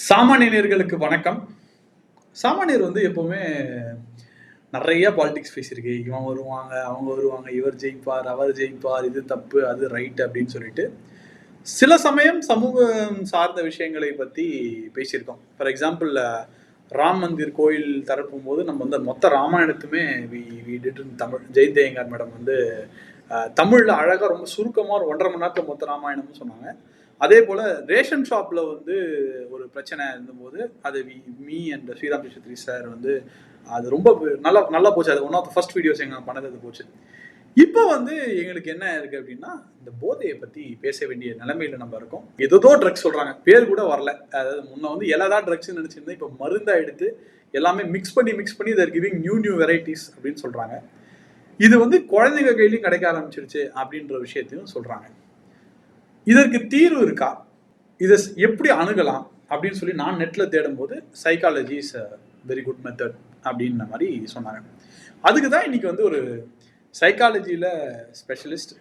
சாமானியர்களுக்கு வணக்கம். சாமானியர் எப்பவுமே நிறைய பாலிடிக்ஸ் பேசியிருக்கு. இவன் வருவாங்க, அவங்க வருவாங்க, இவர் ஜெயிப்பார், அவர் ஜெயிப்பார், இது தப்பு, அது ரைட் அப்படின்னு சொல்லிட்டு சில சமயம் சமூகம் சார்ந்த விஷயங்களை பற்றி பேசியிருக்கோம். ஃபார் எக்ஸாம்பிள் ராம் மந்திர் கோயில் திறப்பும் போது நம்ம மொத்த ராமாயணத்துமே தமிழ் ஜெயந்தேங்கர் மேடம் தமிழில் அழகாக ரொம்ப சுருக்கமாக ஒரு 1.5 மணி நேரத்தில் மொத்த ராமாயணம்னு சொன்னாங்க. அதே போல் ரேஷன் ஷாப்பில் ஒரு பிரச்சனை இருந்தபோது அது me and Sriram Seshadri sir அது ரொம்ப நல்லா போச்சு. அது one of the first videos எங்கள் பண்ணது போச்சு. இப்போ எங்களுக்கு என்ன இருக்குது அப்படின்னா, இந்த போதையை பற்றி பேச வேண்டிய நிலைமையில் நம்ம இருக்கோம். ஏதோ ட்ரக்ஸ் சொல்கிறாங்க, பேர் கூட வரல. அதாவது முன்ன எல்லாம் ட்ரக்ஸ்ன்னு நினச்சிருந்தேன், இப்போ மருந்தாக எடுத்து எல்லாமே மிக்ஸ் பண்ணி தேர் கிவிங் நியூ வெரைட்டிஸ் அப்படின்னு சொல்கிறாங்க. இது குழந்தைங்க கையிலையும் கிடைக்க ஆரம்பிச்சிருச்சு அப்படின்ற விஷயத்தையும் சொல்கிறாங்க. இதற்கு தீர்வு இருக்கா, இதை எப்படி அணுகலாம் அப்படின்னு சொல்லி நான் நெட்டில் தேடும்போது psychology is a very good method அப்படின்ற மாதிரி சொன்னாங்க. அதுக்கு தான் இன்னைக்கு ஒரு சைக்காலஜியில் specialist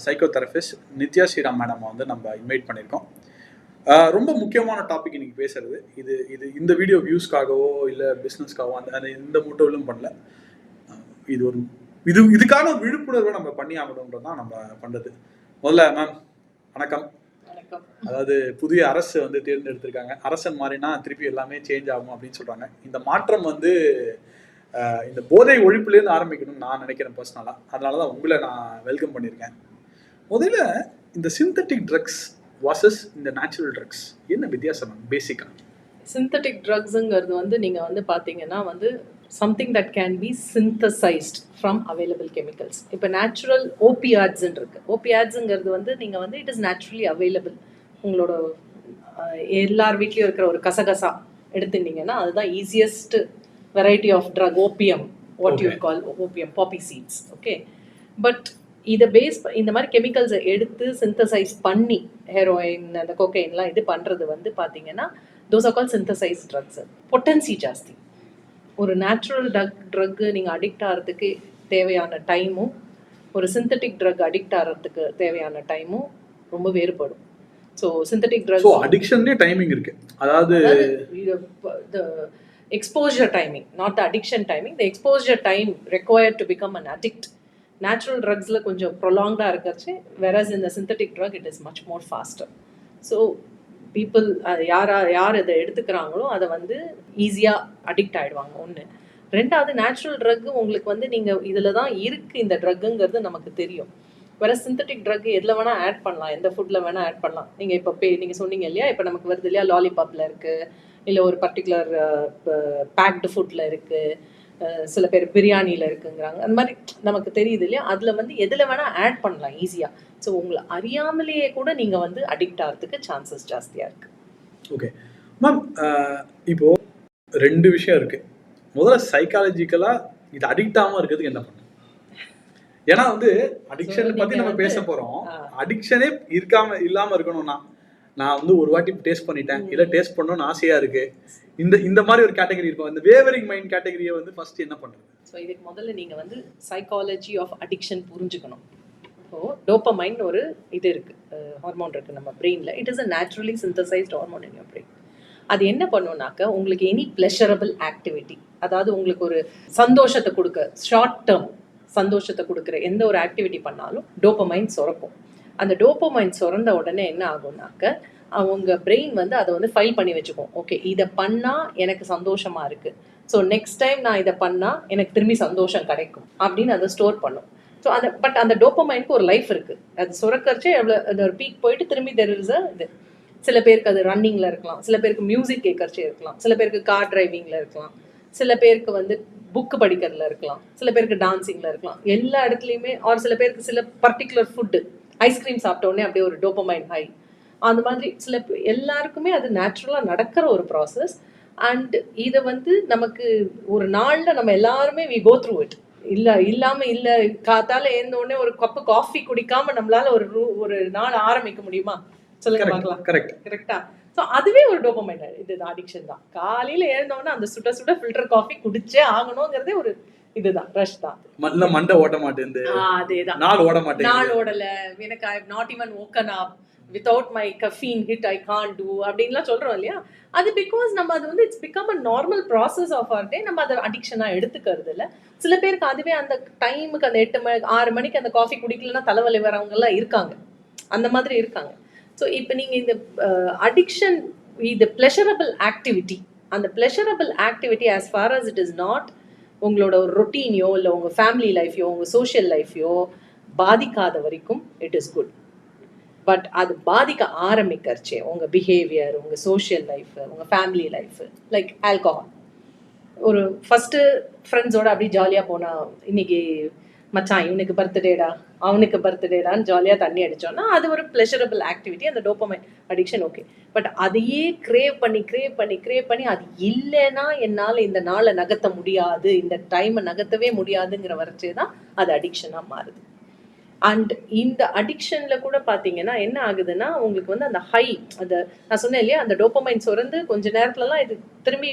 psychotherapist Nithya Sriram madam நம்ம இன்வைட் பண்ணியிருக்கோம். ரொம்ப முக்கியமான டாபிக் இன்னைக்கு பேசுறது. இந்த வீடியோ வியூஸ்க்காகவோ இல்லை பிஸ்னஸ்க்காகவோ அந்த இந்த மோட்டிவ்லும் பண்ணல. இதுக்கான ஒரு விழிப்புணர்வை நம்ம பண்ணி ஆகணுன்றது தான் நம்ம பண்ணுறது. முதல்ல மேம் வணக்கம். அதாவது புதிய அரசு தேர்ந்தெடுத்திருக்காங்க. அரசன் மாறினா திருப்பி எல்லாமே சேஞ்ச் ஆகும் அப்படின்னு சொல்றாங்க. இந்த மாற்றம் இந்த போதை ஒழிப்புலேருந்து ஆரம்பிக்கணும்னு நான் நினைக்கிறேன் பர்சனலாக. அதனாலதான் உங்களை நான் வெல்கம் பண்ணியிருக்கேன். முதல்ல இந்த சிந்தட்டிக் ட்ரக்ஸ் வர்சஸ் இந்த நேச்சுரல் ட்ரக்ஸ் என்ன வித்தியாசம் பேசிக்கா? சிந்தட்டிக் ட்ரக்ஸுங்கிறது நீங்கள் பார்த்தீங்கன்னா something that can be synthesized from available chemicals. இப்போ நேச்சுரல் ஓபியாட்ஸ்ன்னு இருக்கு. ஓபியாட்ஸுங்கிறது நீங்கள் இட் இஸ் நேச்சுரலி அவைலபிள். உங்களோட எல்லார் வீட்லேயும் இருக்கிற ஒரு கசகசா எடுத்துட்டீங்கன்னா அதுதான் easiest variety of drug. Opium, what you call opium, poppy seeds. Okay, but இதை இந்த மாதிரி கெமிக்கல்ஸை எடுத்து சிந்தசைஸ் பண்ணி ஹெரோயின் அந்த கொக்கைன்லாம் இது பண்ணுறது பார்த்தீங்கன்னா those are call synthesize drugs. Potency ஜாஸ்தி. ஒரு நேச்சுரல் ட்ரக்கு நீங்கள் அடிக்ட் ஆகிறதுக்கு தேவையான டைமும் ஒரு சிந்தட்டிக் ட்ரக் அடிக்ட் ஆகிறதுக்கு தேவையான டைமும் ரொம்ப வேறுபடும். ஸோ சிந்தட்டிக் ட்ரக் அடிக்ஷன்லேயே டைமிங் இருக்கு. அதாவது exposure timing, not the addiction timing, the exposure time required to become an addict. Natural ட்ரக்ஸில் கொஞ்சம் ப்ரொலாங்காக இருக்கிறச்சு, வெரஸ் இந்த synthetic drug it is much more faster. So people யார் இதை எடுத்துக்கிறாங்களோ அதை ஈஸியாக அடிக்ட் ஆகிடுவாங்க. ஒன்று. ரெண்டாவது, நேச்சுரல் ட்ரக்கு உங்களுக்கு நீங்கள் இதில் தான் இருக்குது இந்த ட்ரக்குங்கிறது நமக்கு தெரியும். வேறு சிந்தட்டிக் ட்ரக் எதில் வேணால் ஆட் பண்ணலாம், எந்த ஃபுட்டில் வேணால் ஆட் பண்ணலாம். நீங்கள் இப்போ நீங்கள் சொன்னீங்க இல்லையா, இப்போ நமக்கு வருது இல்லையா, லாலிபாப்பில் இருக்குது, இல்லை ஒரு பர்டிகுலர் பேக்டு ஃபுட்டில் இருக்குது, சில பேர் பிரியாணியில் இருக்குங்கிறாங்க. அந்த மாதிரி நமக்கு தெரியுது இல்லையா, அதில் எதில் வேணால் ஆட் பண்ணலாம் ஈஸியாக. ஸோ உங்களை அறியாமலேயே கூட நீங்கள் அடிக்ட் ஆகிறதுக்கு சான்சஸ் ஜாஸ்தியாக இருக்குது. ஓகே மேம், இப்போது 2 விஷயம் இருக்குது. முதல்ல சைக்காலஜிக்கலாக இது அடிக்ட் ஆகாமல் இருக்கிறதுக்கு என்ன பண்ணணும்? ஏன்னா அடிக்ஷன் பற்றி நம்ம பேச போகிறோம். அடிக்ஷனே இல்லாமல் இருக்கணும்னா நான் ஒரு வாட்டி டேஸ்ட் பண்ணிட்டேன், இல்லை டேஸ்ட் பண்ணணும்னு ஆசையாக இருக்குது, இந்த மாதிரி ஒரு கேட்டகரி இருக்கும். இந்த வேவரிங் மைண்ட் கேட்டகரியை ஃபர்ஸ்ட் என்ன பண்ணுறது? ஸோ இதுக்கு முதல்ல நீங்கள் சைக்காலஜி ஆஃப் அடிக்ஷன் புரிஞ்சுக்கணும். ஸோ டோப்பமைன் ஒரு இது இருக்குது, ஹார்மோன் இருக்குது நம்ம பிரெயினில். It is a naturally synthesised hormone in your brain. அது என்ன பண்ணுனாக்க உங்களுக்கு எனி ப்ளஷரபிள் ஆக்டிவிட்டி, அதாவது உங்களுக்கு ஒரு சந்தோஷத்தை கொடுக்க, ஷார்ட் டேர்ம் சந்தோஷத்தை கொடுக்குற எந்த ஒரு ஆக்டிவிட்டி பண்ணாலும் டோப்பமைன் சுரக்கும். அந்த டோப்பமைன் சுரந்த உடனே என்ன ஆகும்னாக்க அவங்க பிரெயின் அதை ஃபைல் பண்ணி வச்சுக்கும். ஓகே, இதை பண்ணால் எனக்கு சந்தோஷமாக இருக்குது, ஸோ நெக்ஸ்ட் டைம் நான் இதை பண்ணால் எனக்கு திரும்பி சந்தோஷம் கிடைக்கும் அப்படின்னு அதை ஸ்டோர் பண்ணும். ஸோ பட் அந்த டோப்பமைனுக்கு ஒரு லைஃப் இருக்குது. அது சுரக்கரிச்சு எவ்வளோ அது ஒரு பீக் போயிட்டு திரும்பி இது. சில பேருக்கு அது ரன்னிங்கில் இருக்கலாம், சில பேருக்கு மியூசிக் கேட்கறச்சே இருக்கலாம், சில பேருக்கு கார் டிரைவிங்கில் இருக்கலாம், சில பேருக்கு புக்கு படிக்கிறதுல இருக்கலாம், சில பேருக்கு டான்ஸிங்கில் இருக்கலாம். எல்லா இடத்துலையுமே ஒரு சில பேருக்கு சில பர்டிகுலர் ஃபுட்டு, ஐஸ்கிரீம் சாப்பிட்டோடனே அப்படியே ஒரு டோப்பமைன் ஹை, அந்த மாதிரி எல்லாருக்குமே அது நேச்சுரலாக நடக்கிற ஒரு ப்ராசஸ். அண்ட் இதை நமக்கு ஒரு நாளில் நம்ம எல்லாருமே வி கோ த்ரூ இட். இல்லை காத்தால எழுந்த உடனே ஒரு கப்பு காஃபி குடிக்காம நம்மளால ஒரு நாள் ஆரம்பிக்க முடியுமா? சொல்லுங்க பார்க்கலாம். கரெக்டா? ஸோ அதுவே ஒரு டோப்பமைன் இதுதான், அடிக்ஷன் தான். காலையில் எழுந்தோடனே அந்த சுட ஃபில்டர் காஃபி குடிச்சே ஆகணுங்கிறதே ஒரு இதுதான், ரஷ் தான். மண்டை ஓட்ட மாட்டேன், அதேதான், நாள் ஓட மாட்டேன், நாள் ஓடல எனக்கு, I have not even woken up, without my caffeine hit I can't do அப்படின்லாம் சொல்கிறோம் இல்லையா? அது பிகாஸ் நம்ம அது வந்து it's become a normal process of our day. நம்ம அதை அடிக்ஷனாக எடுத்துக்கிறது இல்லை. சில பேருக்கு அதுவே அந்த டைமுக்கு அந்த 8 மணி 6 மணிக்கு அந்த காஃபி குடிக்கலன்னா தலைவலி வரவங்கெல்லாம் இருக்காங்க, அந்த மாதிரி இருக்காங்க. ஸோ இப்போ நீங்கள் இந்த அடிக்ஷன் இது ப்ளஷரபிள் ஆக்டிவிட்டி, அந்த pleasurable activity as for us it is not உங்களோட ஒரு ரொட்டீனையோ இல்லை உங்கள் ஃபேமிலி லைஃப்பையோ உங்கள் சோஷியல் லைஃப்பையோ பாதிக்காத வரைக்கும் இட் இஸ் குட். பட் அது பாதிக்க ஆரம்பிக்கிறச்சே உங்கள் பிஹேவியர், உங்கள் சோஷியல் லைஃபு, உங்கள் ஃபேமிலி லைஃபு, லைக் ஆல்கஹால். ஒரு ஃபஸ்ட்டு ஃப்ரெண்ட்ஸோடு அப்படி ஜாலியாக போனால் இன்னைக்கு மச்சான் இவனுக்கு பர்த்டேடா அவனுக்கு பர்த்டேடான்னு ஜாலியாக தண்ணி அடித்தோன்னா அது ஒரு ப்ளஷரபிள் ஆக்டிவிட்டி, அந்த டோபமைன் அடிக்ஷன் ஓகே. பட் அதையே க்ரேவ் பண்ணி அது இல்லைன்னா என்னால் இந்த நாளை நகர்த்த முடியாது, இந்த டைமை நகர்த்தவே முடியாதுங்கிற வரைச்சே தான் அது அடிக்ஷனாக மாறுது. அண்ட் இந்த அடிக்ஷனில் கூட பார்த்தீங்கன்னா என்ன ஆகுதுன்னா உங்களுக்கு வந்து அந்த ஹை, அந்த நான் சொன்னேன் இல்லையா, அந்த டோபமைன் சுரந்து கொஞ்ச நேரத்துலலாம் இது திரும்பி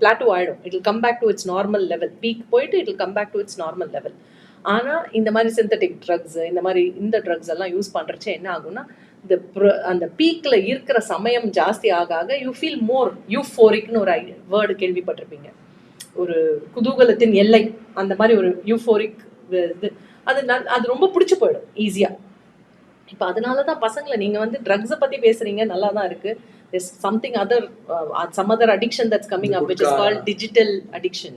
பிளாட்டூ ஆகிடும். It will come back to its normal level. Peak போயிட்டு it will come back to its normal level. ஆனால் இந்த மாதிரி சிந்தட்டிக் ட்ரக்ஸ், இந்த ட்ரக்ஸ் எல்லாம் யூஸ் பண்ணுறச்சே என்ன ஆகும்னா அந்த பீக்கில் இருக்கிற சமயம் ஜாஸ்தி ஆக யூ ஃபீல் மோர் யூஃபோரிக்னு ஒரு வேர்டு கேள்விப்பட்டிருப்பீங்க, ஒரு குதூகலத்தின் எல்லை, அந்த மாதிரி ஒரு யூஃபோரிக் இது. அது ரொம்ப பிடிச்சி போயிடும் ஈஸியாக. இப்போ அதனால தான் பசங்களை நீங்கள் வந்து ட்ரக்ஸை பற்றி பேசுகிறீங்க, நல்லா தான் இருக்குது. there's something other some other addiction that's coming up which is called digital addiction.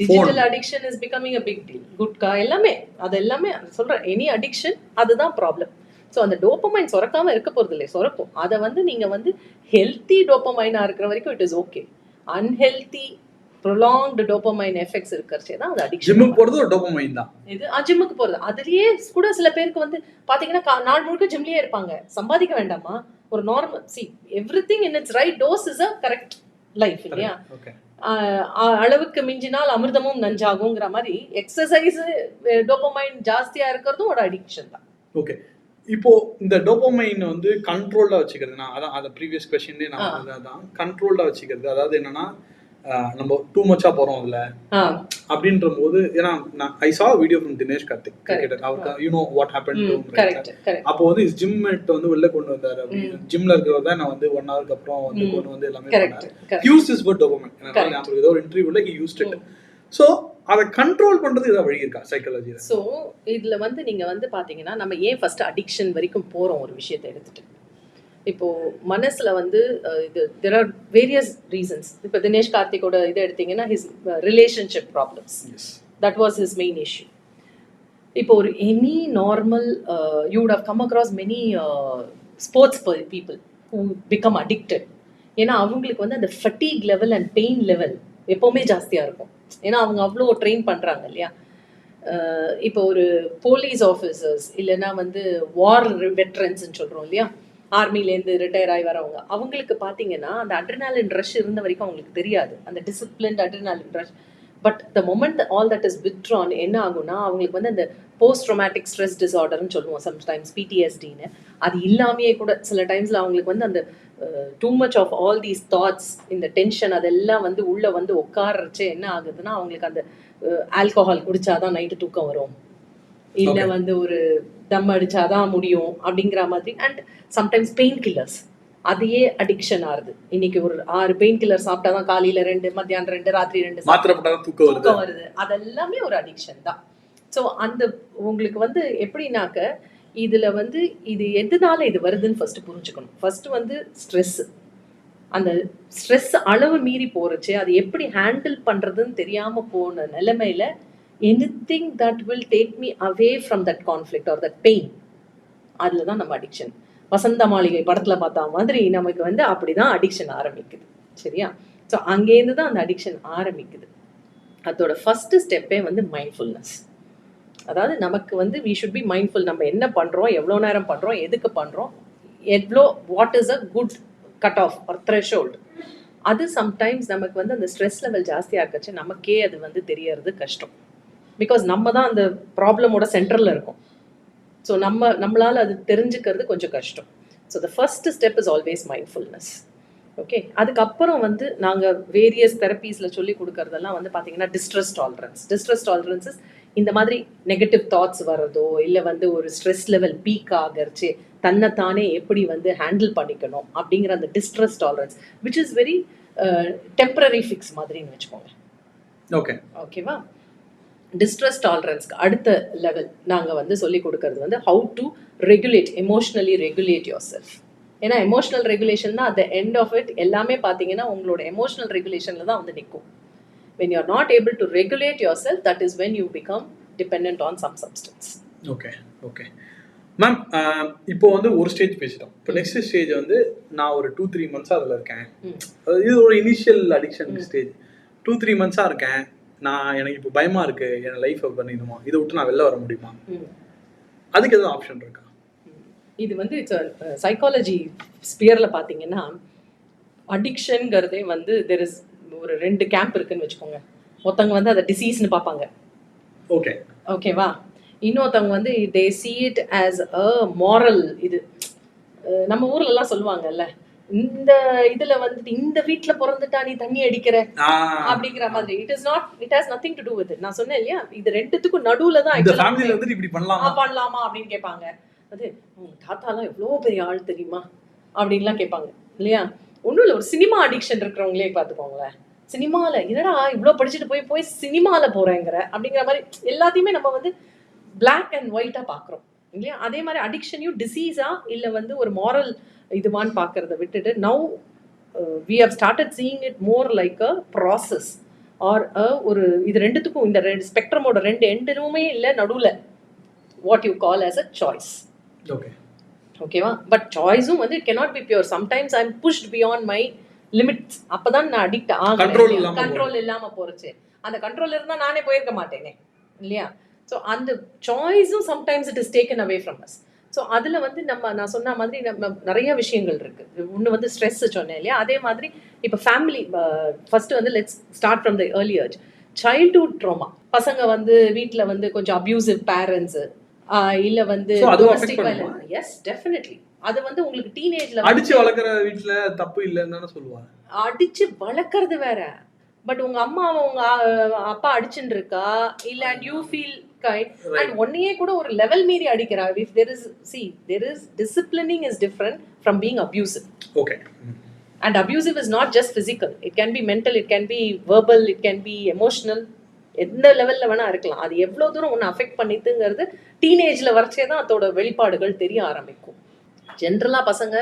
Digital addiction is becoming a big deal. Gutka எல்லாமே அது எல்லாமே சொல்கிறேன், எனி அடிக்ஷன் அதுதான் ப்ராப்ளம். ஸோ அந்த டோப்பமைன் சுரக்காமல் இருக்க போகிறது இல்லை, சுரக்கும். அதை வந்து நீங்கள் வந்து ஹெல்த்தி டோப்பமைனாக இருக்கிற வரைக்கும் it is okay. Unhealthy prolonged dopamine effects இருக்கிறச்சே தான் அது அடிக்ஷன். ஜிம்முக்கு போகிறது ஒரு டோபமைன் தான். இது ஜிம்முக்கு போகிறது அதுலேயே கூட சில பேருக்கு வந்து பார்த்தீங்கன்னா நாள் முழுக்க ஜிம்லேயே இருப்பாங்க. சம்பாதிக்க வேண்டாமா? ஒரு normal every thing in it's right dose is a correct life இல்லையா? அளவுக்கு மிஞ்சினால் அமிர்தமும் நஞ்சாகுங்கிற மாதிரி எக்ஸசைஸ் டோபமைன் ஜாஸ்தியாக இருக்கிறதும் ஒரு அடிக்ஷன் தான். ஓகே, இப்போ இந்த டோபமைன் வந்து கண்ட்ரோல்டாக வச்சுக்கிறது, நான் அதான் அந்த ப்ரீவியஸ் கொஸ்டின்லேயே நான் அதான் கண்ட்ரோல்டாக வச்சுக்கிறது. அதாவது என்னன்னா நம்ம டூ மச்சா போறோம் அதுல அப்படின்ற போது, ஏன்னா I saw video from Dinesh Karthik cricketer, அவருக்கு you know what happen to him. அப்போ வந்து ஜிம் மேட் வந்து வெளில கொண்டு வந்தாரு. அப்படி ஜிம்ல இருக்கிறவர் தான் நான் வந்து 1 ஹவருக்கு அப்புறம் வந்து கொண்டு வந்து எல்லாமே பண்ணாரு. Use this word dopamine. எனக்கு ஏதோ ஒரு இன்டர்வியூல ஹி யூஸ்ட் இட். ஸோ அதை கண்ட்ரோல் பண்றது ஏதாவது வழி இருக்கா சைக்காலஜியில்? ஸோ இதுல வந்து நீங்க வந்து பாத்தீங்கன்னா நம்ம ஏன் ஃபர்ஸ்ட் அடிக்ஷன் வரைக்கும் போறோம் ஒரு விஷயத்தை எடுத்துட்டு. இப்போது மனசில் வந்து இது தெர் ஆர் வேரியஸ் ரீசன்ஸ். இப்போ தினேஷ் கார்த்திகோட இதை எடுத்திங்கன்னா his relationship problems, that was his main issue. இப்போ ஒரு any normal you would have come across many sports people who become addicted. ஏன்னா அவங்களுக்கு வந்து அந்த fatigue level and pain level எப்போவுமே ஜாஸ்தியாக இருக்கும். ஏன்னா அவங்க அவ்வளோ ட்ரெயின் பண்ணுறாங்க இல்லையா. இப்போ ஒரு போலீஸ் ஆஃபீஸர்ஸ் இல்லைன்னா வந்து வார் வெட்ரன்ஸ்ன்னு சொல்கிறோம் இல்லையா, ஆர்மிலேருந்து ரிட்டையர் ஆகி வரவங்க, அவங்களுக்கு பார்த்தீங்கன்னா அந்த அட்ரினாலின் ரஷ் இருந்த வரைக்கும் அவங்களுக்கு தெரியாது, அந்த disciplined adrenaline rush. But the moment all that is withdrawn என்ன ஆகும்னா அவங்களுக்கு வந்து அந்த போஸ்ட் ட்ரோமேட்டிக் ஸ்ட்ரெஸ் டிஸார்டர்னு சொல்லுவோம் சம்டைம்ஸ், பிடிஎஸ்டின்னு. அது இல்லாமையே கூட சில டைம்ஸில் அவங்களுக்கு வந்து அந்த too much of all these thoughts, இந்த டென்ஷன் அதெல்லாம் வந்து உள்ளே வந்து உட்காரச்சே என்ன ஆகுதுன்னா அவங்களுக்கு அந்த ஆல்கஹால் குடிச்சாதான் நைட்டு தூக்கம் வரும், இல்லை வந்து ஒரு தம் அடிச்சாதான் முடியும் அப்படிங்கிற மாதிரி. அண்ட் சம்டைம்ஸ் பெயின் கில்லர்ஸ், அதையே அடிக்ஷன் ஆகுது. இன்னைக்கு ஒரு 6 பெயின் கில்லர் சாப்பிட்டா தான் காலையில் 2, மத்தியானம் 2, ராத்திரி 2 தூக்கம் வருது. அதெல்லாமே ஒரு அடிக்ஷன் தான். ஸோ அந்த உங்களுக்கு வந்து எப்படின்னாக்க இதில் வந்து இது எதனால இது வருதுன்னு ஃபர்ஸ்ட் புரிஞ்சுக்கணும். ஃபர்ஸ்ட் வந்து ஸ்ட்ரெஸ்ஸு, அந்த ஸ்ட்ரெஸ் அளவு மீறி போகிறச்சு அது எப்படி ஹேண்டில் பண்ணுறதுன்னு தெரியாமல் போன நிலைமையில் anything that will take me away from that conflict or that pain, அதில் தான் நம்ம அடிக்ஷன். வசந்த மாளிகை படத்தில் பார்த்தா மாதிரி நமக்கு வந்து அப்படி தான் அடிக்ஷன் ஆரம்பிக்குது, சரியா? ஸோ அங்கேருந்து தான் அந்த அடிக்ஷன் ஆரம்பிக்குது. அதோட ஃபஸ்ட்டு ஸ்டெப்பே வந்து மைண்ட்ஃபுல்னஸ். அதாவது நமக்கு வந்து we should be mindful. நம்ம என்ன பண்ணுறோம், எவ்வளோ நேரம் பண்ணுறோம், எதுக்கு பண்ணுறோம், எவ்வளோ what is a good cut off or threshold. அது சம்டைம்ஸ் நமக்கு வந்து அந்த ஸ்ட்ரெஸ் லெவல் ஜாஸ்தியாக இருக்கச்சு நமக்கே அது வந்து தெரியறது கஷ்டம். பிகாஸ் நம்ம தான் அந்த ப்ராப்ளமோட சென்டரில் இருக்கும். ஸோ நம்மளால் அது தெரிஞ்சுக்கிறது கொஞ்சம் கஷ்டம். So the first step is always mindfulness. Okay, அதுக்கப்புறம் வந்து நாங்கள் வேரியஸ் தெரப்பீஸில் சொல்லி கொடுக்கறதெல்லாம் வந்து பார்த்தீங்கன்னா டிஸ்ட்ரெஸ் டாலரன்ஸ். டிஸ்ட்ரெஸ் டாலரன்ஸஸ் இந்த மாதிரி நெகட்டிவ் தாட்ஸ் வர்றதோ இல்லை வந்து ஒரு ஸ்ட்ரெஸ் லெவல் பீக் ஆகிறச்சு தன்னைத்தானே எப்படி வந்து ஹேண்டில் பண்ணிக்கணும் அப்படிங்கிற அந்த distress tolerance which is very temporary fix மாதிரின்னு வச்சுக்கோங்க. ஓகே ஓகேவா? டிஸ்ட்ரெஸ் டாலரன்ஸ்க்கு அடுத்த லெவல் நாங்கள் வந்து சொல்லிக் கொடுக்கறது வந்து how to regulate, emotionally regulate yourself. ஏன்னா எமோஷனல் ரெகுலேஷன் தான் at the end of it எல்லாமே பார்த்தீங்கன்னா உங்களோட எமோஷனல் ரெகுலேஷனில் தான் வந்து நிற்கும். when you are not able to regulate yourself, that is when you become dependent on some substance. Okay okay ma'am, இப்போ வந்து ஒரு ஸ்டேஜ் பேசிட்டோம். இப்போ நெக்ஸ்ட் ஸ்டேஜ் வந்து நான் ஒரு 2-3 மந்த்ஸாக அதில் இருக்கேன். இது ஒரு இனிஷியல் அடிக்ஷன் ஸ்டேஜ். 2-3 மந்த்ஸாக இருக்கேன், நான் எனக்கு இப்போ பயமாக இருக்குது, என் லைஃப்பை பண்ணிடுமா, இதை விட்டு நான் வெளில வர முடியுமா, அதுக்கு எதுவும் ஆப்ஷன் இருக்கா? இது வந்து இட்ஸ் சைக்காலஜி ஸ்பியரில் பார்த்தீங்கன்னா அடிக்ஷனுங்கிறதே வந்து தெர் இஸ் ஒரு 2 கேம்ப் இருக்குன்னு வச்சுக்கோங்க. ஒருத்தவங்க வந்து அதை டிசீஸ்னு பார்ப்பாங்க. ஓகே ஓகேவா? இன்னொருத்தவங்க வந்து தே see it as a moral. இது நம்ம ஊர்லலாம் சொல்லுவாங்கல்ல, இந்த இதுல வந்து இந்த வீட்டுல பிறந்துட்டா நீ தண்ணி அடிக்கிற அப்படிங்கிற மாதிரி. It has nothing to do with it. நான் சொன்னேன் இல்லையா, இது ரெண்டுத்துக்கும் நடுவுல தான் இந்த ஃபேமிலில வந்து இப்படி பண்ணலாமா அப்படின்னு கேட்பாங்க. அது தாத்தாலாம் எவ்வளோ பெரிய ஆள் தெரியுமா அப்படின்லாம் கேட்பாங்க இல்லையா. ஒன்றும் இல்லை, ஒரு சினிமா அடிக்ஷன் இருக்கிறவங்களே பார்த்துக்கோங்களேன். சினிமாவில் என்னடா இவ்வளோ படிச்சுட்டு போய் சினிமாவில் போகிறேங்கிற அப்படிங்கிற மாதிரி எல்லாத்தையுமே நம்ம வந்து பிளாக் அண்ட் ஒயிட்டாக பார்க்குறோம் இல்லையா. அதே மாதிரி அடிக்ஷனையும் டிசீஸா இல்லை வந்து ஒரு மாரல் இதுவான்னு பார்க்கறத விட்டுட்டு now we have started seeing it more like a process or ஒரு இது ரெண்டுத்துக்கும் இந்த ஸ்பெக்ட்ரமோட 2 எண்டுமே இல்லை, நடுவில் what you call as a choice. Okay ஓகேவா? பட் சாய்ஸும் வந்து it cannot be pure. sometimes I'm pushed beyond my limits. அப்பதான் நான் அடிக்ட் ஆகிறேன். கண்ட்ரோல் இல்லாம போறச்சு. அந்த கண்ட்ரோல் இருந்தா நானே போயிருக்க மாட்டேனே இல்லையா. ஸோ அந்த சாய்ஸும் sometimes it is taken away from us. So அதில் வந்து நான் சொன்ன மாதிரி நம்ம நிறைய விஷயங்கள் இருக்கு. ஒன்று வந்து ஸ்ட்ரெஸ் சொன்னேன் இல்லையா. அதே மாதிரி இப்போ ஃபேமிலி ஃபர்ஸ்ட் வந்து let's start from the early age. Childhood drama. பசங்க வந்து வீட்டில் வந்து கொஞ்சம் அப்யூசிவ் பேரண்ட்ஸ் இல்ல வந்து எஸ் டெஃபினெட்லி அது வந்து உங்களுக்கு டீனேஜ்ல அடிச்சு வளர்க்குற வீட்டுல தப்பு இல்லைன்னு தானே சொல்லுவாங்க. அடிச்சு வளர்க்கறது வேற, பட் உங்க அம்மா உங்க அப்பா அடிச்சுட்டு இருக்கா இல்ல and you feel kind and ஒன்னையே கூட ஒரு லெவல் மீறி அடிக்கிறா. If there is disciplining is different from being abusive. Okay. And abusive is not just physical, it can be mental, it can be verbal, it can be emotional. எந்த லெவல்ல வேணா இருக்கலாம். அது எவ்வளவு தூரம் ஒன்று அஃபெக்ட் பண்ணிட்டுங்கிறது டீனேஜ்ல வரைச்சே தான் அதோட வெளிப்பாடுகள் தெரிய ஆரம்பிக்கும். ஜென்ரலா பசங்க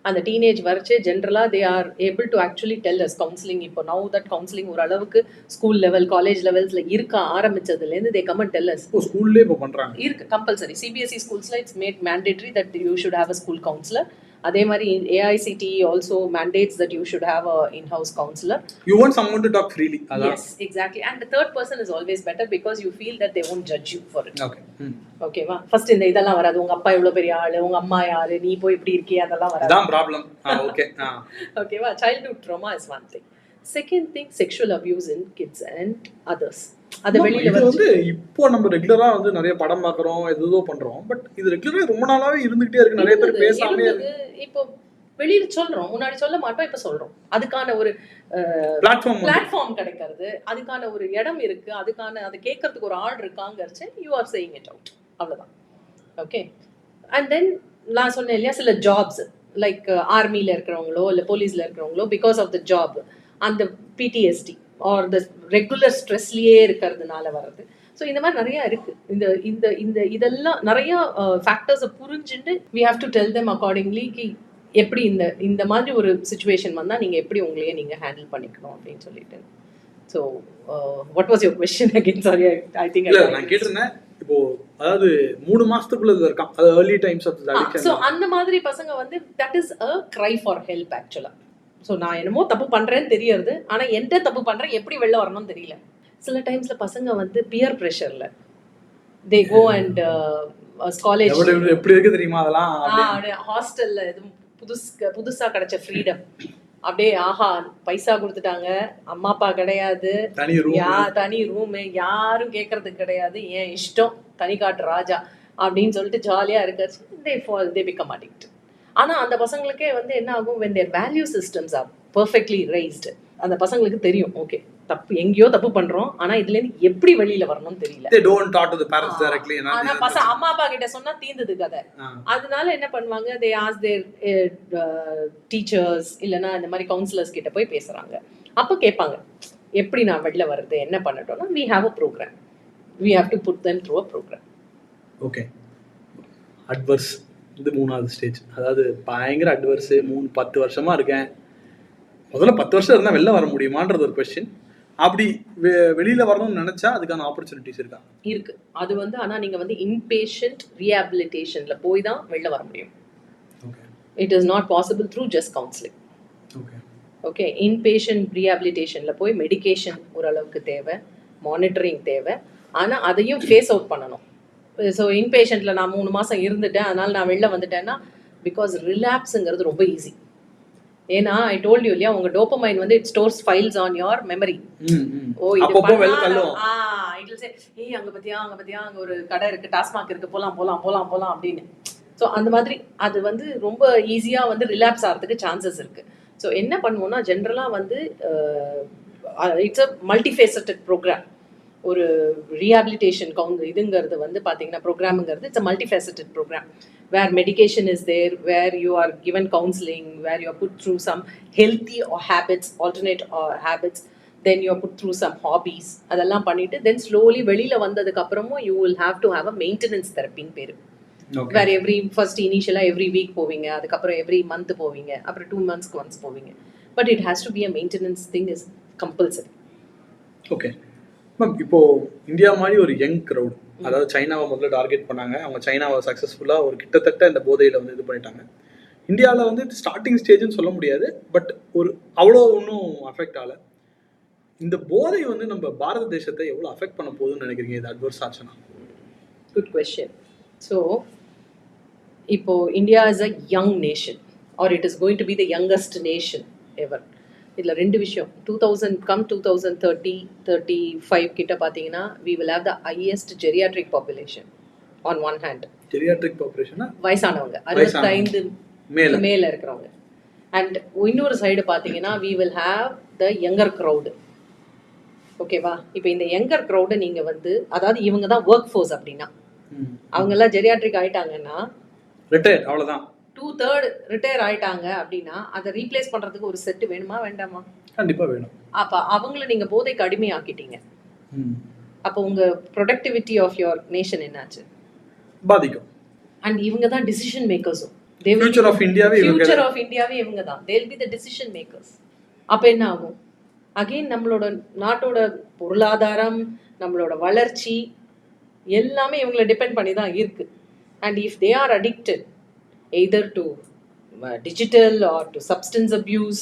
அந்த டீனேஜ் வரைச்சே ஜென்ரலா they are able to actually tell us counselling. இப்போ நவ் தட் கவுன்சிலிங் ஓரளவுக்கு ஸ்கூல் லெவல் காலேஜ் லெவல்ஸ்ல இருக்க ஆரம்பிச்சதுலேருந்து they come and tell us. ஸ்கூல்லே இப்போ பண்றாங்க, இருக்கு கம்பல்சரி. சிபிஎஸ்இ ஸ்கூல்ஸ்ல it's made mandatory that you should have a school counsellor. அதே மாதிரி AICTE also mandates that you should have a in-house counselor. You want someone to talk freely. Yes, exactly. And the third person is always better because you feel that they won't judge you for it. Okay. Okay va. First இந்த இதெல்லாம் வராது. உங்க அப்பா எவ்வளவு பெரிய ஆளு, உங்க அம்மா யாரு, நீ போய் இப்படி இருக்கியே, அதெல்லாம் வராது. அதான் problem. Okay. Okay va. Childhood trauma is one thing. Second thing, sexual abuse in kids and others. அது வெளியில வந்து இப்போ நம்ம ரெகுலரா வந்து நிறைய படம் பார்க்கறோம், ஏதோ பண்றோம். பட் இது ரெகுலரா ரொம்ப நாளாவே இருந்துகிட்டே இருக்கு. நிறைய பேர் பேசாமே இருக்கு. இப்போ வெளியில சொல்றோம், முன்னாடி சொல்ல மாட்டோம், இப்ப சொல்றோம். அதுக்கான ஒரு பிளாட்ஃபார்ம் கிடைக்கிறது, அதுக்கான ஒரு இடம் இருக்கு, அதுக்கான அதை கேட்கறதுக்கு ஒரு ஆள் இருக்காங்கறச்ச you are saying it out. அவ்வளவுதான். ஓகே. அண்ட் தென் நான் சொன்னேன் இல்லையா, சில ஜாப்ஸ் லைக் ஆர்மியில இருக்கிறவங்களோ இல்ல போலீஸ்ல இருக்கிறவங்களோ பிகாஸ் ஆஃப் த ஜாப் அந்த PTSD ஆர் த ரெகுலர் ஸ்ட்ரெஸ்லயே இருக்கிறதுனால வர்றது. ஸோ இந்த மாதிரி நிறைய இருக்கு. இந்த இந்த இந்த இதெல்லாம் நிறைய ஃபேக்டர்ஸை புரிஞ்சுட்டு we have to tell them accordingly எப்படி இந்த இந்த மாதிரி ஒரு சுச்சுவேஷன் வந்தால் நீங்கள் எப்படி உங்களையே நீங்கள் ஹேண்டில் பண்ணிக்கணும் அப்படின்னு சொல்லிட்டு. So what was your question again? Sorry, I think நான் கேட்டிருந்தேன். இப்போ அதாவது 3 மாசத்துக்குள்ள இருக்கான், அது early times of the addiction. So அந்த மாதிரி பசங்க வந்து that is a cry for help ஆக்சுவலா. ஸோ நான் என்னமோ தப்பு பண்ணுறேன்னு தெரியுது, ஆனால் என்கிட்ட தப்பு பண்ணுறேன், எப்படி வெளில வரணும்னு தெரியல. சில டைம்ஸில் பசங்க வந்து பியர் ப்ரெஷரில் தே கோ அண்ட் காலேஜ் எப்படி இருக்கு தெரியுமா, அதெல்லாம் ஹாஸ்டலில் எதுவும் புதுசாக கிடைச்ச ஃப்ரீடம் அப்படியே ஆஹா பைசா கொடுத்துட்டாங்க, அம்மா அப்பா கிடையாது, தனி ரூமு, யாரும் கேட்கறதுக்கு கிடையாது, ஏன் இஷ்டம், தனி காட்டு ராஜா அப்படின்னு சொல்லிட்டு ஜாலியாக இருக்காச்சு. They become addict. ஆனால் அந்த பசங்களுக்கே வந்து என்ன ஆகும், when their value systems are perfectly raised, அந்த பசங்களுக்கு தெரியும் ஓகே தப்பு எங்கேயோ தப்பு பண்றோம், ஆனா இதுல இருந்து எப்படி வெளியில வரணும்னு தெரியல. they don't talk to the parents directly. ஆனா அம்மா அப்பா கிட்ட சொன்னா தீர்ந்தது கதை. அதனால என்ன பண்ணுவாங்க, they ask their teachers இல்லனா இந்த மாதிரி கவுன்சிலர்ஸ் கிட்ட போய் பேசுறாங்க. அப்ப கேட்பாங்க எப்படி நான் வெளில வர்றது, என்ன பண்ணட்டோம்னா we have a program, we have to put them through a program. Okay, adverse இது 3வது ஸ்டேஜ். அதாவது பயங்கர அட்வர்ஸ். 10 வருஷமா இருக்கேன். முதல்ல 10 வருஷம் இருந்தால் வெளில வர முடியுமான்றது ஒரு கொஸ்டின். அப்படி வெளியில வரணும்னு நினைச்சா அதுக்கான ஆப்பர்ச்சுனிட்டிஸ் இருக்கா? இருக்கு. அது வந்து ஆனா நீங்க வந்து இன்பேஷண்ட் ரீஹாபிலிட்டேஷன்ல போய் தான் வெளில வர முடியும். Okay, it is not possible through just counselling. Okay, okay, inpatient ரீஹாபிலிட்டேஷன்ல போய் மெடிகேஷன் ஓரளவுக்கு தேவை, மானிட்டரிங் தேவை. ஆனா அதையும் ஃபேஸ் அவுட் பண்ணணும். ஸோ இன்பேஷண்ட்ல நான் 3 மாசம் இருந்துட்டேன், அதனால நான் வெளில வந்துட்டேன்னா, பிகாஸ் ரிலாப்ஸுங்கிறது ரொம்ப ஈஸி. ஏன்னா ஐ டோல்ட் யூ இல்லையா, உங்க டோபமைன் வந்து it stores files on your memory. ஓ இது இட் வில் சே ஏய் அங்க பத்தியா அங்க ஒரு கடை இருக்கு, டாஸ்மாக் இருக்கு, போலாம் அப்படின்னு. ஸோ அந்த மாதிரி அது வந்து ரொம்ப ஈஸியா வந்து ரிலாப்ஸ் ஆகிறதுக்கு சான்சஸ் இருக்கு. ஸோ என்ன பண்ணுவோம்னா ஜென்ரலாக வந்து இட்ஸ் அ மல்டிஃபேசட்டட் ப்ரோக்ராம். ஒரு ரீஹாபிலிட்டேஷன் இதுங்கிறது வந்து பார்த்தீங்கன்னா ப்ரோக்ராமுங்கிறது it's a multifaceted program where medication is there, where you are given counseling, where you are put through some healthy or habits, alternate habits, then you are put through some hobbies. அதெல்லாம் பண்ணிட்டு then slowly வெளியில வந்ததுக்கு அப்புறமும் you will have to have a maintenance therapy பேரு. where first initially every week போவீங்க, அதுக்கப்புறம் every month போவீங்க, அப்புறம் 2 months once போவீங்க. but it has to be a maintenance thing is compulsory. Okay ma'am, இப்போ இந்தியா மாதிரி ஒரு யங் க்ரௌட், அதாவது சைனாவை முதல்ல டார்கெட் பண்ணாங்க. அவங்க சைனாவை சக்ஸஸ்ஃபுல்லாக ஒரு கிட்டத்தட்ட இந்த போதையில் வந்து இது பண்ணிட்டாங்க. இந்தியாவில் வந்து ஸ்டார்டிங் ஸ்டேஜ்னு சொல்ல முடியாது, பட் ஒரு அவ்வளோ ஒன்றும் அஃபெக்ட் ஆகலை. இந்த போதை வந்து நம்ம பாரத தேசத்தை எவ்வளோ அஃபெக்ட் பண்ண போகுதுன்னு நினைக்கிறீங்க இது அட்வர்ஸ் ஆச்சுன்னா? Good question. ஸோ இப்போ India is a young nation, or it is going to be the youngest nation ever. இதில் 2 விஷயம். 2030-35 கிட்ட பார்த்தீங்கன்னா we will have the highest geriatric population on one hand. geriatric population வயசானவங்க 65 மேல இருக்கிறவங்க. And இன்னொரு side பார்த்தீங்கன்னா we will have the younger crowd. ஓகேவா? இப்போ இந்த யங்கர் க்ரௌடை நீங்கள் வந்து, அதாவது இவங்க தான் ஒர்க் ஃபோர்ஸ் அப்படின்னா, அவங்கெல்லாம் ஜெரியாட்ரிக் ஆகிட்டாங்கன்னா ரிட்டையர்ட், அவ்வளோதான். 2/3 ரிட்டையர் ஆயிட்டாங்க அப்படின்னா அதை ரீப்ளேஸ் பண்றதுக்கு ஒரு செட் வேணுமா வேண்டாமா? கண்டிப்பா வேணும். அப்ப அவங்கள நீங்க போதைக்கு அடிமையாக்கிட்டீங்க. அப்போ உங்க ப்ரொடக்டிவிட்டி ஆஃப் யுவர் நேஷன் என்னாச்சு? பாதிக்கும். அண்ட் இவங்க தான் டிசிஷன் மேக்கர்ஸும். ஃபியூச்சர் ஆஃப் இந்தியாவே இவங்க தான். they will be the decision makers. அப்ப என்ன ஆகும்? அகைன் நம்மளோட நாட்டோட பொருளாதாரம், நம்மளோட வளர்ச்சி எல்லாமே இவங்களை டிபெண்ட் பண்ணி தான் இருக்கு. And if they are addicted either to digital or to substance abuse,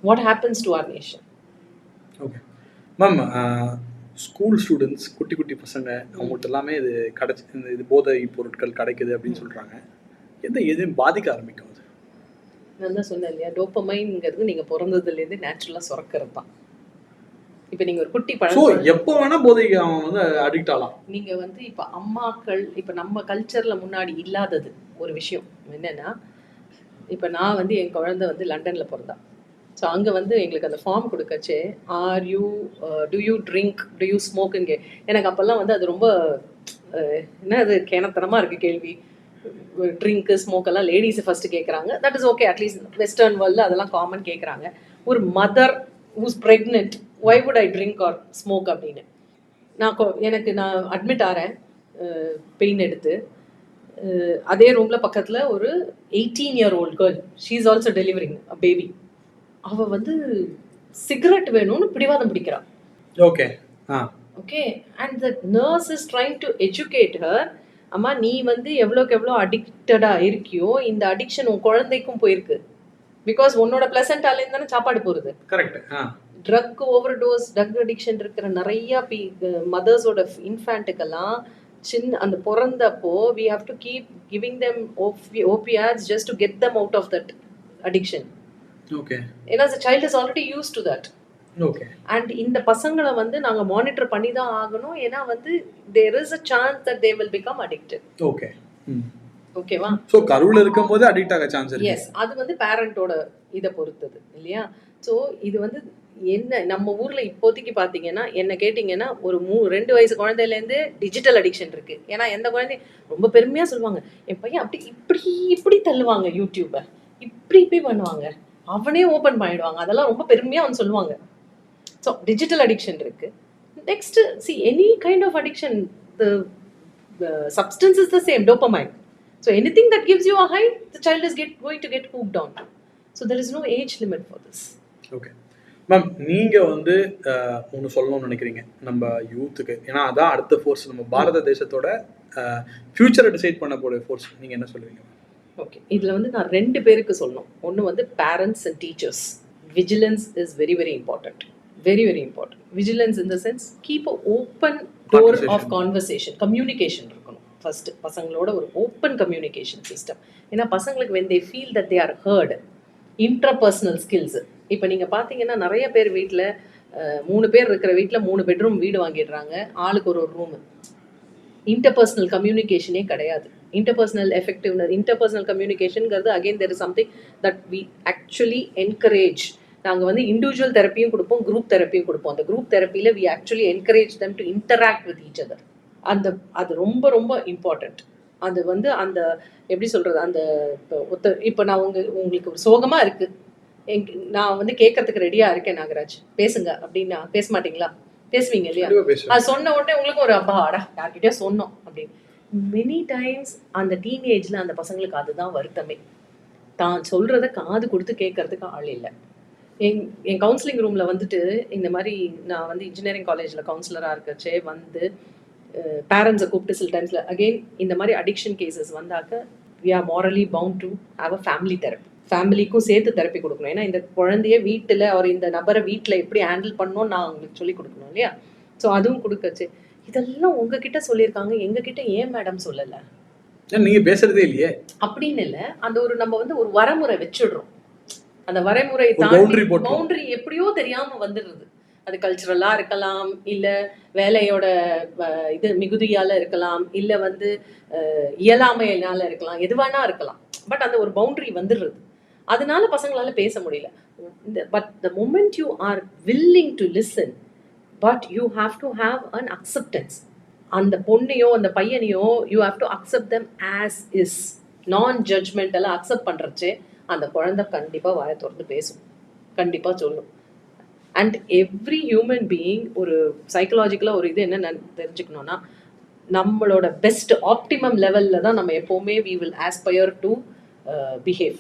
what happens to our nation? Okay ma'am, school students, குட்டி பசங்க, அவங்கள்ட்ட எல்லாமே இது இது போதை பொருட்கள் கிடைக்குது அப்படின்னு சொல்கிறாங்க. எதுவும் பாதிக்க ஆரம்பிக்கும் அது? நான் தான் சொன்னேன் இல்லையா, டோபமைன்ங்கிறது நீங்கள் பிறந்ததுலேருந்து நேச்சுரலாக சுரக்கிறது தான். இப்போ நீங்கள் ஒரு குட்டி பழம் எப்போ வேணால் போதைக்கு அவன் வந்து அடிக்ட் ஆகலாம். நீங்கள் வந்து இப்போ அம்மாக்கள், இப்போ நம்ம கல்ச்சரில் முன்னாடி இல்லாதது ஒரு விஷயம் என்னென்னா, இப்போ நான் வந்து என் குழந்தை வந்து லண்டனில் பிறந்தா. ஸோ அங்கே வந்து எங்களுக்கு அந்த ஃபார்ம் கொடுக்கச்சே do you drink, do you ஸ்மோக்குங்க. எனக்கு அப்போல்லாம் வந்து அது ரொம்ப என்ன அது கேனத்தனமாக இருக்குது கேள்வி. ட்ரிங்க்கு ஸ்மோக்கெல்லாம் லேடிஸை ஃபஸ்ட்டு கேட்குறாங்க. That is okay, at least western வேர்ல்டில் அதெல்லாம் காமன் கேட்குறாங்க. ஒரு mother whose pregnant, Y would I drink R smoke அப்படின்னு நான் அட்மிட் ஆகிறேன் பெயின் எடுத்து. அதே ரூமில் பக்கத்தில் ஒரு 18-year-old girl, she is also delivering a baby. அவள் வந்து சிகரெட் வேணும்னு பிடிவாதம் பிடிக்கிறாள். Okay and the nurse is trying to educate her. அம்மா நீ வந்து எவ்வளோக்கு எவ்வளோ அடிக்டடாக இருக்கியோ இந்த அடிக்ஷன் உன் குழந்தைக்கும் போயிருக்கு. பிகாஸ் உன்னோட பிளசண்டாலேருந்து தானே சாப்பாடு போகிறது. Correct. Drug overdose, drug addiction இருக்கிற நிறையா மதர்ஸோட இன்ஃபேண்ட்டுக்கெல்லாம் அந்த பிறந்தப்போ we have to keep giving them opiates just to get them out of that addiction. Okay. ஏன்னா the child is already used to that. Okay. And இந்த பசங்களை வந்து நாங்க மானிட்டர் பண்ணி தான் ஆகணும். ஏன்னா வந்து there is a chance that they will become addicted. Okay. ஓகேவா? ஸோ கருவில் இருக்கும்போது அடிக்ட் ஆக சான்ஸ் இருக்கு. எஸ், அது வந்து பேரண்டோட இதை பொறுத்தது இல்லையா? ஸோ இது வந்து என்ன நம்ம ஊர்ல இப்போதைக்கு பார்த்தீங்கன்னா, என்ன கேட்டிங்கன்னா, ஒரு 2 வயசு குழந்தையிலேருந்து டிஜிட்டல் அடிக்ஷன் இருக்கு. ஏன்னா எந்த குழந்தையும் ரொம்ப பெருமையா சொல்லுவாங்க, என் பையன் அப்படி இப்படி இப்படி தள்ளுவாங்க யூடியூபை, இப்படி இப்படி பண்ணுவாங்க, அவனே ஓப்பன் பண்ணிடுவாங்க, அதெல்லாம் ரொம்ப பெருமையா வந்து சொல்லுவாங்க. ஸோ டிஜிட்டல் அடிக்ஷன் இருக்கு. Next see any kind of addiction, the substance is the same, dopamine. So anything that gives you a high, the child is going to get hooked on. So there is no age limit for this. Okay ma'am, நீங்கள் வந்து ஒன்று சொல்லணும்னு நினைக்கிறீங்க நம்ம யூத்துக்கு, ஏன்னா அதான் அடுத்த force, நம்ம பாரத தேசத்தோட ஃபியூச்சரை டிசைட் பண்ண போகிற ஃபோர்ஸ், நீங்கள் என்ன சொல்லுவீங்க? ஓகே, இதில் வந்து நான் 2 பேருக்கு சொல்லணும். ஒன்று வந்து parents and teachers. Vigilance is very very important, very very important. Vigilance in the sense keep a open door of conversation, communication இருக்கணும் ஃபர்ஸ்ட். பசங்களோட ஒரு ஓப்பன் கம்யூனிகேஷன் சிஸ்டம். ஏன்னா பசங்களுக்கு when they feel that they are heard, intrapersonal skills. இப்போ நீங்கள் பார்த்தீங்கன்னா நிறைய பேர் வீட்டில் 3 பேர் இருக்கிற வீட்டில் 3 பெட்ரூம் வீடு வாங்கிடுறாங்க, ஆளுக்கு ஒரு ரூமு. இன்டர்பர்சனல் கம்யூனிகேஷனே கிடையாது. இன்டர்பர்சனல் எஃபெக்டிவ்னஸ், இன்டர்பர்சனல் கம்யூனிகேஷனுங்கிறது again there is something that we actually encourage. நாங்கள் வந்து இண்டிவிஜுவல் தெரப்பியும் கொடுப்போம், குரூப் தெரப்பியும் கொடுப்போம். அந்த குரூப் தெரப்பியில் we actually encourage them to interact with each other. அது ரொம்ப ரொம்ப இம்பார்ட்டண்ட். அது வந்து அந்த எப்படி சொல்கிறது, அந்த இப்போ நான் உங்களுக்கு ஒரு சோகமாக இருக்குது, நான் வந்து கேட்கறதுக்கு ரெடியாக இருக்கேன் நாகராஜ் பேசுங்க அப்படின்னா பேச மாட்டீங்களா? பேசுவீங்க இல்லையா? அது சொன்ன உடனே உங்களுக்கு ஒரு அப்பாடா யார்கிட்டயோ சொன்னோம் அப்படின்னு. மெனி டைம்ஸ் அந்த டீனேஜில் அந்த பசங்களுக்கு அதுதான் வருத்தமே, தான் சொல்கிறத காது கொடுத்து கேட்கறதுக்கு ஆள் இல்லை. என் கவுன்சிலிங் ரூமில் வந்துட்டு இந்த மாதிரி நான் வந்து இன்ஜினியரிங் காலேஜில் கவுன்சிலராக இருக்கச்சே வந்து பேரண்ட்ஸை கூப்பிட்டு சில டைம்ஸில் அகெயின் இந்த மாதிரி அடிக்ஷன் கேசஸ் வந்தாக்க we are morally bound to have a family therapy. ஃபேமிலிக்கும் சேர்த்து தெரப்பி கொடுக்கணும். ஏன்னா இந்த குழந்தைய வீட்டில் அவர் இந்த நபரை வீட்டில் எப்படி ஹேண்டில் பண்ணணும் நான் உங்களுக்கு சொல்லி கொடுக்கணும் இல்லையா? ஸோ அதுவும் கொடுக்கச்சு. இதெல்லாம் உங்ககிட்ட சொல்லியிருக்காங்க, எங்ககிட்ட ஏன் மேடம் சொல்லலை? நீங்கள் பேசுறதே இல்லையே அப்படின்னு இல்லை, அந்த ஒரு நம்ம வந்து ஒரு வரமுறை வச்சுடுறோம். அந்த வரைமுறை தாண்டி பவுண்டரி எப்படியோ தெரியாமல் வந்துடுறது. அது கல்ச்சுரலாக இருக்கலாம், இல்லை வேலையோட இது மிகுதியால் இருக்கலாம், இல்லை வந்து இயலாமையினால இருக்கலாம், எதுவானா இருக்கலாம். பட் அந்த ஒரு பவுண்டரி வந்துடுறது. அதனால பசங்களால பேச முடியல. But the moment you are willing to listen, but you have to have an acceptance. அந்த பொண்ணையோ அந்த பையனையோ you have to accept them as is. நான் ஜட்ஜ்மெண்டெல்லாம் அக்செப்ட் பண்ணுறச்சே அந்த குழந்தை கண்டிப்பாக வாயை திறந்து பேசும், கண்டிப்பாக சொல்லும். அண்ட் எவ்ரி ஹியூமன் பீயிங் ஒரு சைக்கலாஜிக்கலாக ஒரு இது என்ன தெரிஞ்சுக்கணுன்னா, நம்மளோட பெஸ்ட் ஆப்டிமம் லெவலில் தான் நம்ம எப்போவுமே we will aspire to behave.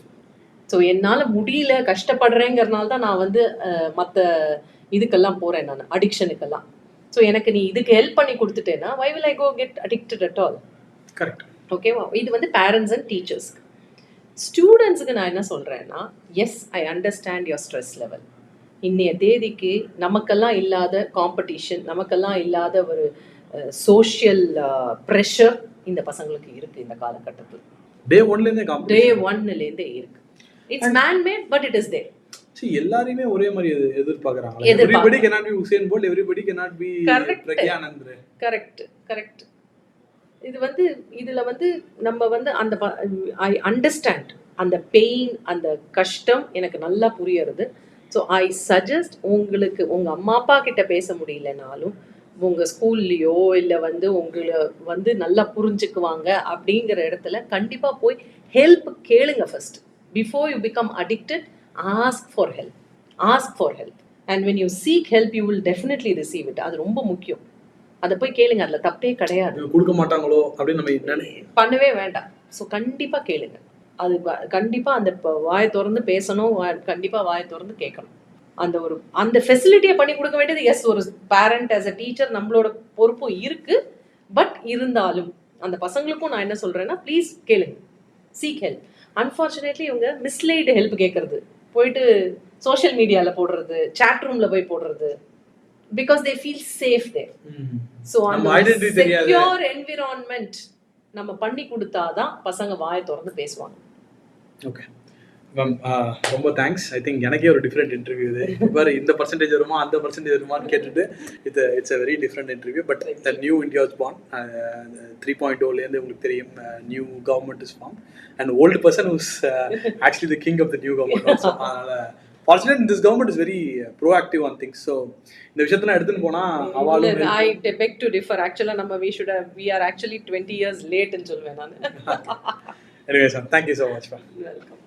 So என்னால் முடியல கஷ்டப்படுறேங்கிறனால தான் நான் வந்து மற்ற இதுக்கெல்லாம் போகிறேன், நான் அடிக்ஷனுக்கெல்லாம். ஸோ எனக்கு நீ இதுக்கு ஹெல்ப் பண்ணி கொடுத்துட்டேன்னா why will I go get addicted at all? Correct. ஓகேவா? இது வந்து பேரண்ட்ஸ் அண்ட் டீச்சர்ஸ்க்கு. ஸ்டூடெண்ட்ஸுக்கு நான் என்ன சொல்கிறேன்னா, yes I understand your stress level. இன்னைய தேதிக்கு நமக்கெல்லாம் இல்லாத காம்படிஷன், நமக்கெல்லாம் இல்லாத ஒரு சோஷியல் ப்ரெஷர் இந்த பசங்களுக்கு இருக்குது இந்த காலகட்டத்தில். டே ஒன்லேருந்தே இருக்குது. It's man made but it is there. எல்லாரையுமே ஒரே மாதிரி எதிர்பார்க்கறாங்க. Everybody cannot be Usain Bolt, everybody cannot be Praggnanandhaa. Correct. இது வந்து இதுல வந்து நம்ம வந்து அந்த ஐ அண்டர்ஸ்டாண்ட் அந்த பெயின், அந்த கஷ்டம் எனக்கு நல்லா புரியுறது. ஸோ ஐ சஜஸ்ட் உங்களுக்கு உங்கள் அம்மா அப்பா கிட்ட பேச முடியலனாலும் உங்கள் ஸ்கூல்லையோ இல்லை வந்து உங்களை வந்து நல்லா புரிஞ்சுக்குவாங்க அப்படிங்கிற இடத்துல கண்டிப்பாக போய் ஹெல்ப் கேளுங்க first. Before you become addicted, ask for help. And when you seek help you will definitely receive it. அது ரொம்ப முக்கியம். அதை போய் கேளுங்க, அதில் தப்பே கிடையாது. கொடுக்க மாட்டாங்களோ அப்படின்னு நம்ம பண்ணவே வேண்டாம். ஸோ கண்டிப்பாக கேளுங்க. அது கண்டிப்பாக அந்த வாயை திறந்து பேசணும், கண்டிப்பாக வாயை திறந்து கேட்கணும். அந்த ஃபெசிலிட்டியை பண்ணி கொடுக்க வேண்டியது எஸ் ஒரு பேரண்ட் ஆஸ் அ டீச்சர் நம்மளோட பொறுப்பும் இருக்குது. பட் இருந்தாலும் அந்த பசங்களுக்கும் நான் என்ன சொல்கிறேன்னா, ப்ளீஸ் கேளுங்க, சீக் ஹெல்ப். அன்ஃபார்ச்சுனேட்லி இவங்க மிஸ்லைடு ஹெல்ப் கேட்கறது, போயிட்டு சோஷியல் மீடியாவில் போடுறது, சாட் ரூமில் போய் போடுறது, because they feel safe there. So அந்த secure environment நம்ம பண்ணி கொடுத்தாதான் பசங்க வாயை திறந்து பேசுவாங்க. ஓகே, மேம் ரொம்ப தேங்க்ஸ். ஐ திங்க் எனக்கே ஒரு டிஃப்ரெண்ட் இன்டர்வியூ இது. இப்போ பாரு இந்த பர்சன்டேஜ் வருமா அந்த பர்சன்டேஜ் வருமான்னு கேட்டுட்டு it's a very different interview. But the new India was born. 3.0லேருந்து உங்களுக்கு தெரியும் new government is form and old person who's actually the king of the new government also. அதனால் fortunate this government is very proactive on things. So இந்த விஷயத்தெல்லாம் எடுத்துன்னு போனால் அவாலும் I beg to differ. Actually நம்ம we are actually 20 years late ன்னு சொல்வேன் நான். Anyway, sir, thank you so much. Welcome.